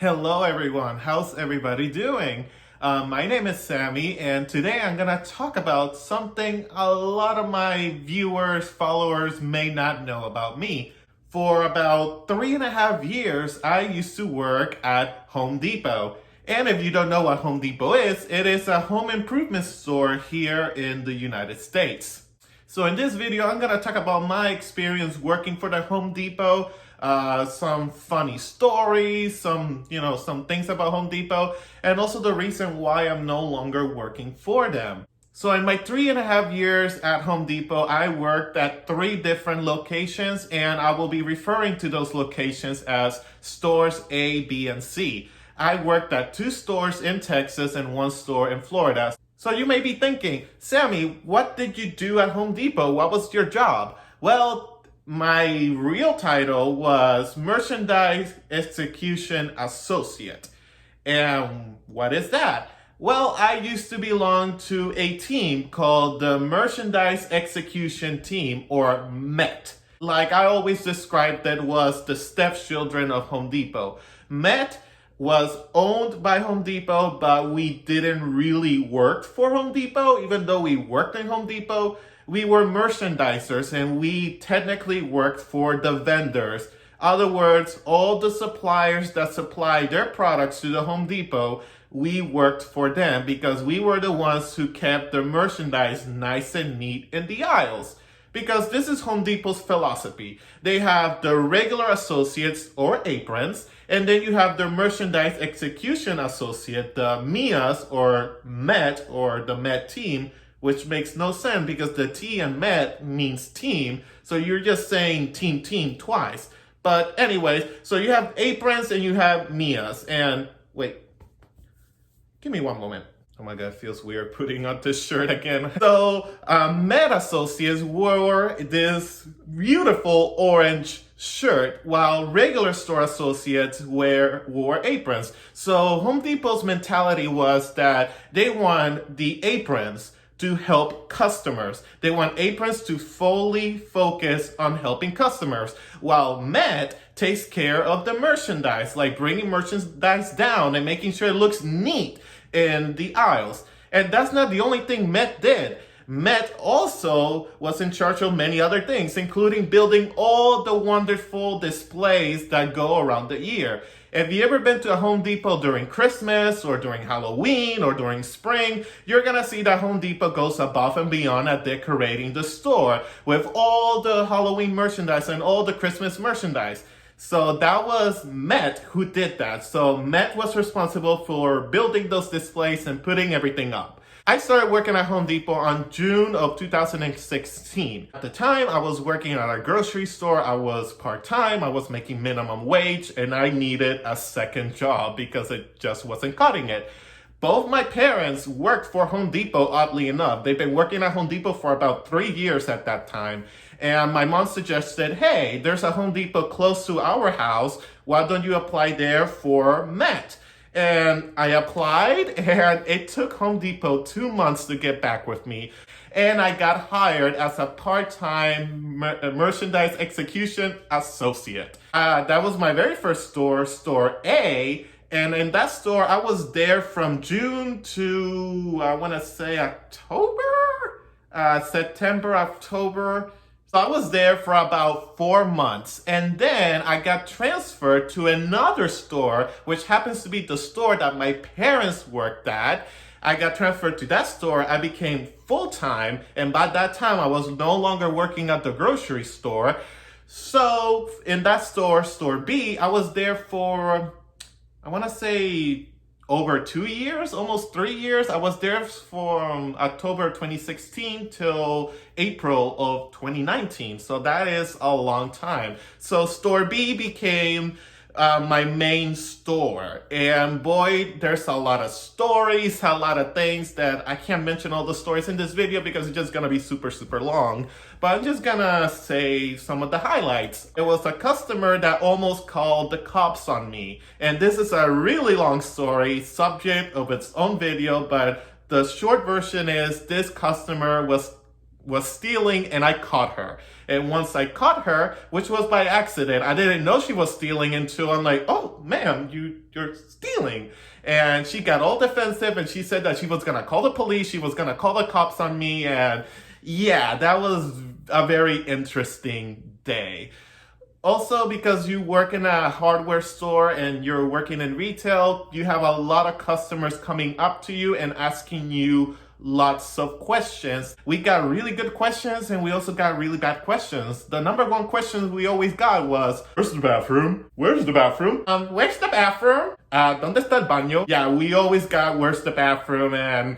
Hello everyone, how's everybody doing? My name is Sammy and today I'm gonna talk about something a lot of my viewers, followers may not know about me. For about 3.5 years, I used to work at Home Depot. And if you don't know what Home Depot is, it is a home improvement store here in the United States. So in this video, I'm gonna talk about my experience working for the Home Depot, some funny stories, some things about Home Depot, and also the reason why I'm no longer working for them. So in my 3.5 years at Home Depot, I worked at 3 different locations, and I will be referring to those locations as stores A, B, and C. I worked at 2 stores in Texas and 1 store in Florida. So you may be thinking, Sammy, what did you do at Home Depot? What was your job? Well, my real title was Merchandise Execution Associate. And what is that? Well, I used to belong to a team called the Merchandise Execution Team, or MET. Like I always described, that was the stepchildren of Home Depot. MET was owned by Home Depot, but we didn't really work for Home Depot. Even though we worked in Home Depot, we were merchandisers and we technically worked for the vendors. In other words, all the suppliers that supply their products to the Home Depot, we worked for them because we were the ones who kept the merchandise nice and neat in the aisles. Because this is Home Depot's philosophy. They have the regular associates or aprons, and then you have the merchandise execution associate, the MIAs or MET or the MET team, which makes no sense because the T in MET means team. So you're just saying team twice. But anyways, so you have aprons and you have MIAs. And wait, give me one moment. Oh my God, it feels weird putting on this shirt again. So, MET associates wore this beautiful orange shirt, while regular store associates wore aprons. So, Home Depot's mentality was that they want the aprons to help customers. They want aprons to fully focus on helping customers, while MET takes care of the merchandise, like bringing merchandise down and making sure it looks neat in the aisles. And that's not the only thing MET did. MET also was in charge of many other things, including building all the wonderful displays that go around the year. If you ever been to a Home Depot during Christmas or during Halloween or during spring, you're gonna see that Home Depot goes above and beyond at decorating the store with all the Halloween merchandise and all the Christmas merchandise. So that was MET who did that. So MET was responsible for building those displays and putting everything up. I started working at Home Depot on June of 2016. At the time, I was working at a grocery store. I was part-time, I was making minimum wage, and I needed a second job because it just wasn't cutting it. Both my parents worked for Home Depot, oddly enough. They've been working at Home Depot for about 3 years at that time. And my mom suggested, hey, there's a Home Depot close to our house. Why don't you apply there for MET? And I applied, and it took Home Depot 2 months to get back with me. And I got hired as a part-time merchandise execution associate. That was my very first store, Store A. And in that store, I was there from June to, I want to say September, October. So I was there for about 4 months. And then I got transferred to another store, which happens to be the store that my parents worked at. I got transferred to that store. I became full-time. And by that time, I was no longer working at the grocery store. So in that store, Store B, I was there for, I want to say, over 2 years, almost 3 years. I was there from October 2016 till April of 2019. So that is a long time. So Store B became my main store. And boy, there's a lot of stories, a lot of things that I can't mention all the stories in this video because it's just gonna be super, super long. But I'm just gonna say some of the highlights. It was a customer that almost called the cops on me. And this is a really long story, subject of its own video, but the short version is this customer was stealing and I caught her. And once I caught her, which was by accident, I didn't know she was stealing until I'm like, oh, ma'am, you're stealing. And she got all defensive and she said that she was gonna call the police, she was gonna call the cops on me, and yeah, that was a very interesting day. Also, because you work in a hardware store and you're working in retail, you have a lot of customers coming up to you and asking you lots of questions. We got really good questions and we also got really bad questions. The number one question we always got was, where's the bathroom? Where's the bathroom? Where's the bathroom? ¿Dónde está el baño? Yeah, we always got where's the bathroom, and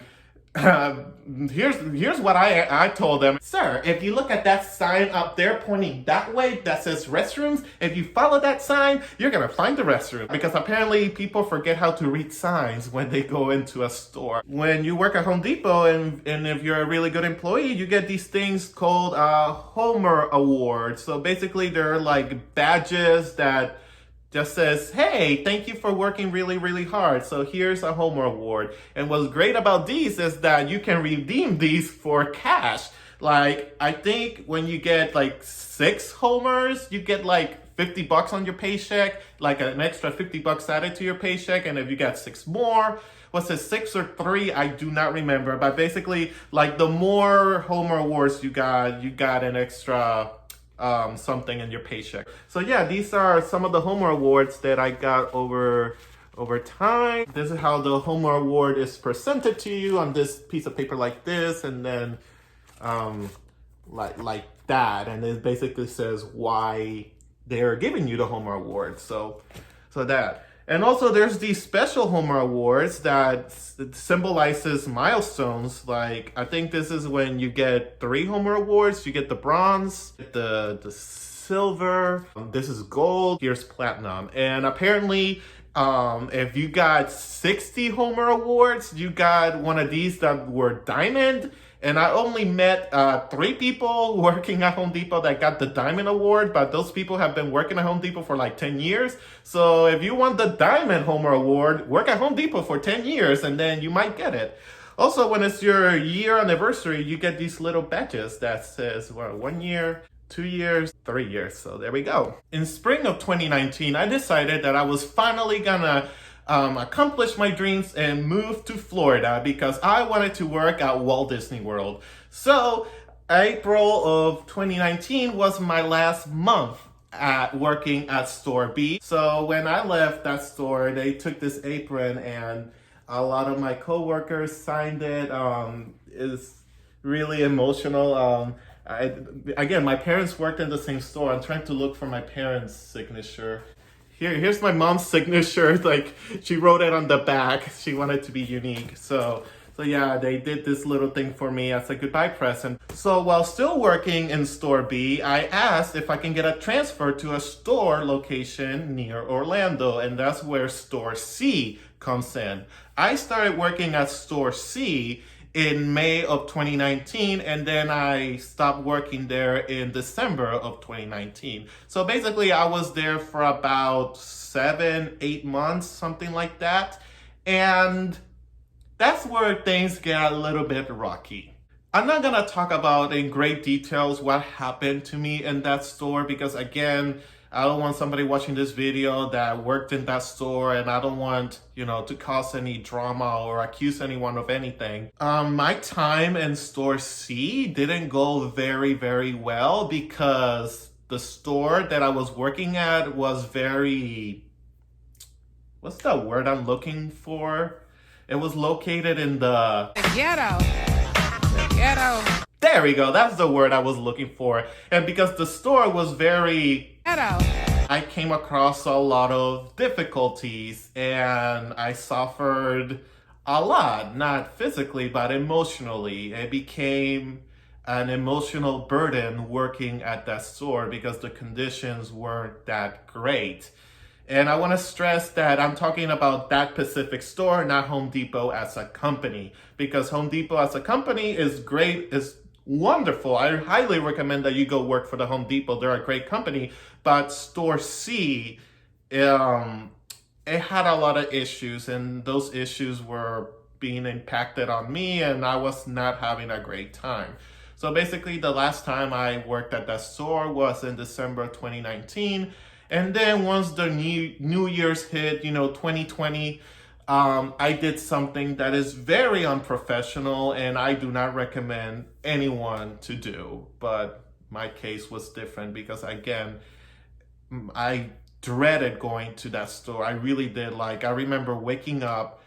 here's what I told them. Sir, if you look at that sign up there pointing that way that says restrooms, if you follow that sign, you're gonna find the restroom. Because apparently people forget how to read signs when they go into a store. When you work at Home Depot and if you're a really good employee, you get these things called Homer Awards. So basically they're like badges that just says, hey, thank you for working really, really hard. So here's a Homer Award. And what's great about these is that you can redeem these for cash. Like, I think when you get like 6 Homers, you get like $50 on your paycheck, like an extra $50 added to your paycheck. And if you got 6 more, what's it, 6 or 3? I do not remember. But basically, like the more Homer Awards you got an extra something in your paycheck. So yeah, these are some of the Homer Awards that I got over time. This is how the Homer Award is presented to you on this piece of paper like this, and then like that, and it basically says why they're giving you the Homer Award. So that. And also there's these special Homer Awards that symbolizes milestones. Like, I think this is when you get 3 Homer Awards. You get the bronze, the silver, this is gold, here's platinum. And apparently, if you got 60 Homer Awards, you got one of these that were diamond. And I only met 3 people working at Home Depot that got the Diamond Award, but those people have been working at Home Depot for like 10 years. So if you want the Diamond Homer Award, work at Home Depot for 10 years and then you might get it. Also, when it's your year anniversary, you get these little badges that says, well, 1 year, 2 years, 3 years. So there we go. In spring of 2019, I decided that I was finally gonna accomplish my dreams and move to Florida because I wanted to work at Walt Disney World. So April of 2019 was my last month at working at Store B. So when I left that store, they took this apron and a lot of my coworkers signed it. It's really emotional. Again, my parents worked in the same store. I'm trying to look for my parents' signature. Here's my mom's signature. Like, she wrote it on the back. She wanted to be unique. So yeah, they did this little thing for me as a goodbye present. So while still working in Store B, I asked if I can get a transfer to a store location near Orlando, and that's where Store C comes in. I started working at Store C in May of 2019, and then I stopped working there in December of 2019. So basically I was there for about 7-8 months, something like that. And that's where things get a little bit rocky. I'm not gonna talk about in great details what happened to me in that store because, again, I don't want somebody watching this video that worked in that store, and I don't want, to cause any drama or accuse anyone of anything. My time in Store C didn't go very, very well because the store that I was working at was very, what's the word I'm looking for? It was located in the ghetto. The ghetto. There we go. That's the word I was looking for. And because the store was very ghetto, I came across a lot of difficulties and I suffered a lot, not physically, but emotionally. It became an emotional burden working at that store because the conditions weren't that great. And I want to stress that I'm talking about that specific store, not Home Depot as a company, because Home Depot as a company is great, is wonderful. I highly recommend that you go work for the Home Depot. They're a great company. But Store C, it had a lot of issues, and those issues were being impacted on me, and I was not having a great time. So basically, the last time I worked at that store was in December 2019. And then once the New Year's hit, 2020, I did something that is very unprofessional and I do not recommend anyone to do. But my case was different because, again, I dreaded going to that store. I really did. Like, I remember waking up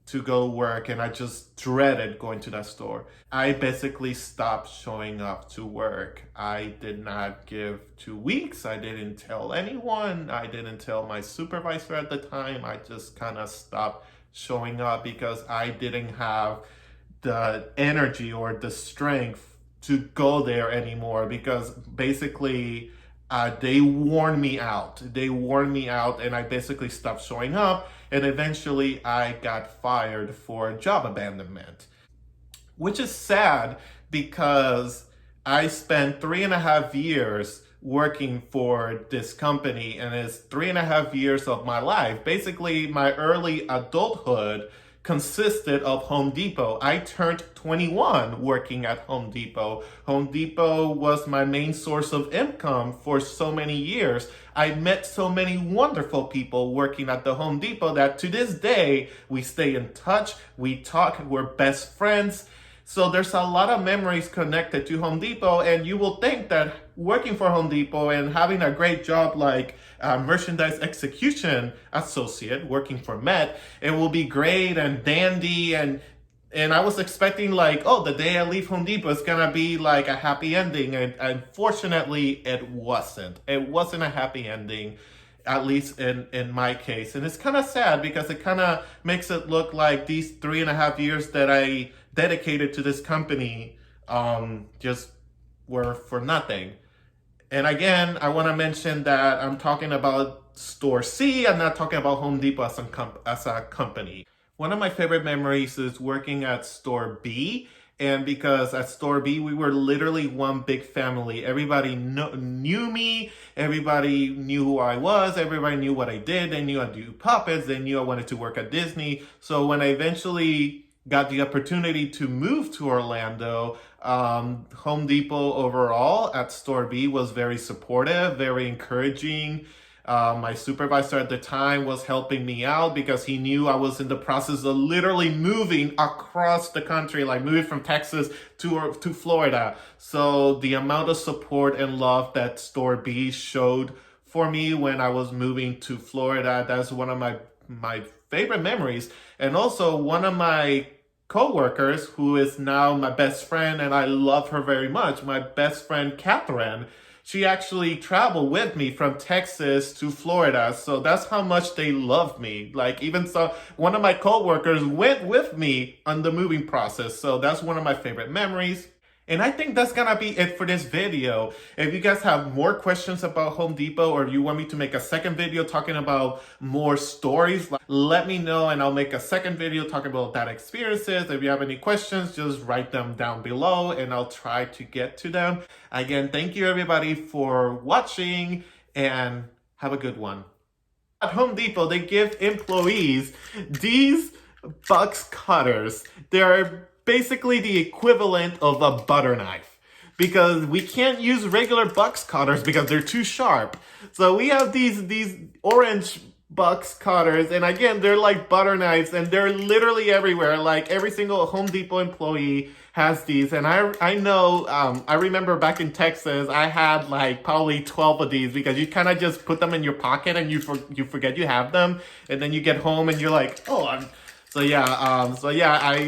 to go work and I just dreaded going to that store. I basically stopped showing up to work. I did not give 2 weeks. I didn't tell anyone. I didn't tell my supervisor at the time. I just kind of stopped showing up because I didn't have the energy or the strength to go there anymore, because basically they warned me out. They warned me out and I basically stopped showing up, and eventually I got fired for job abandonment, which is sad because I spent 3.5 years working for this company, and it's 3.5 years of my life. Basically, my early adulthood consisted of Home Depot. I turned 21 working at Home Depot. Home Depot was my main source of income for so many years. I met so many wonderful people working at the Home Depot that to this day, we stay in touch, we talk, we're best friends. So there's a lot of memories connected to Home Depot, and you will think that working for Home Depot and having a great job like merchandise execution associate working for Met, it will be great and dandy, and I was expecting like, oh, the day I leave Home Depot is gonna be like a happy ending, and unfortunately it wasn't. It wasn't a happy ending, at least in my case. And it's kind of sad because it kind of makes it look like these 3.5 years that I dedicated to this company just were for nothing. And again, I want to mention that I'm talking about Store C. I'm not talking about Home Depot as a company. One of my favorite memories is working at Store B. And because at Store B, we were literally one big family. Everybody knew me. Everybody knew who I was. Everybody knew what I did. They knew I do puppets. They knew I wanted to work at Disney. So when I eventually got the opportunity to move to Orlando, Home Depot overall at Store B was very supportive, very encouraging. My supervisor at the time was helping me out because he knew I was in the process of literally moving across the country, like moving from Texas to Florida. So the amount of support and love that Store B showed for me when I was moving to Florida, that's one of my favorite memories. And also one of my co-workers, who is now my best friend, and I love her very much, my best friend Catherine, she actually traveled with me from Texas to Florida. So that's how much they loved me. Like, even so, one of my co-workers went with me on the moving process. So that's one of my favorite memories. And I think that's gonna be it for this video. If you guys have more questions about Home Depot, or you want me to make a second video talking about more stories, let me know and I'll make a second video talking about that experiences. If you have any questions, just write them down below and I'll try to get to them. Again, thank you everybody for watching and have a good one. At Home Depot, they give employees these box cutters. They're basically the equivalent of a butter knife, because we can't use regular box cutters because they're too sharp. So we have these orange box cutters, and again, they're like butter knives, and they're literally everywhere. Like, every single Home Depot employee has these, and I know, I remember back in Texas, I had like probably 12 of these, because you kind of just put them in your pocket and you forget you have them, and then you get home and you're like, oh, So yeah,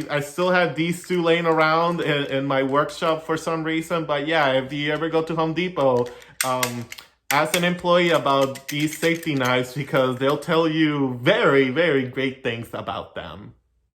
I still have these two laying around in my workshop for some reason. But yeah, if you ever go to Home Depot, ask an employee about these safety knives, because they'll tell you very, very great things about them.